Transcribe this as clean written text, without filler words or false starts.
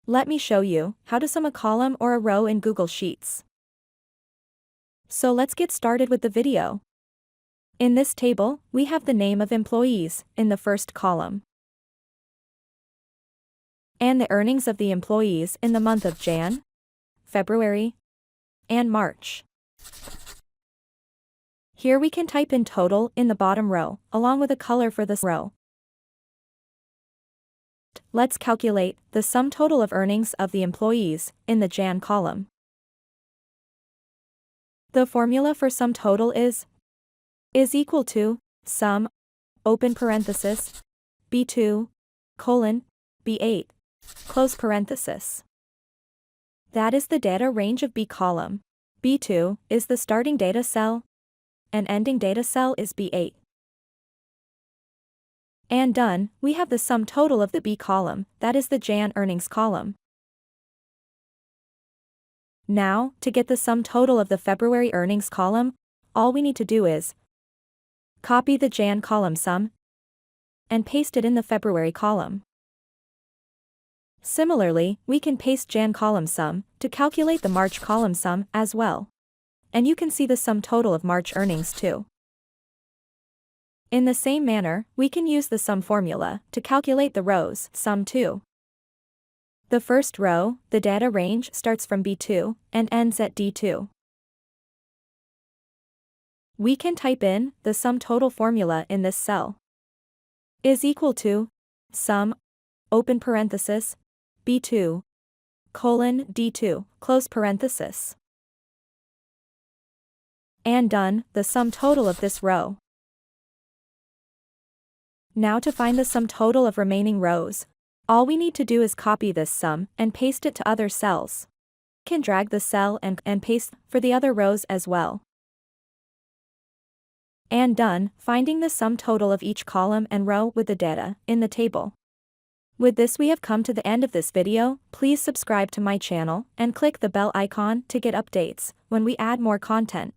Let me show you how to sum a column or a row in Google Sheets. So let's get started with the video. In this table, we have the name of employees in the first column and the earnings of the employees in the month of Jan, February, and March. Here we can type in total in the bottom row, along with a color for this row. Let's calculate the sum total of earnings of the employees in the Jan column. The formula for sum total is equal to sum, open parenthesis, B2, colon, B8, close parenthesis. That is the data range of B column. B2 is the starting data cell, and ending data cell is B8. And done, we have the sum total of the B column, that is the Jan earnings column. Now, to get the sum total of the February earnings column, all we need to do is copy the Jan column sum and paste it in the February column. Similarly, we can paste Jan column sum to calculate the March column sum as well. And you can see the sum total of March earnings too. In the same manner, we can use the sum formula to calculate the rows sum too. The first row, the data range starts from B2 and ends at D2. We can type in the sum total formula in this cell. Is equal to sum, open parenthesis, B2, colon, D2, close parenthesis. And done, the sum total of this row. Now to find the sum total of remaining rows, all we need to do is copy this sum and paste it to other cells. We can drag the cell and paste for the other rows as well. And done, finding the sum total of each column and row with the data in the table. With this we have come to the end of this video. Please subscribe to my channel and click the bell icon to get updates when we add more content.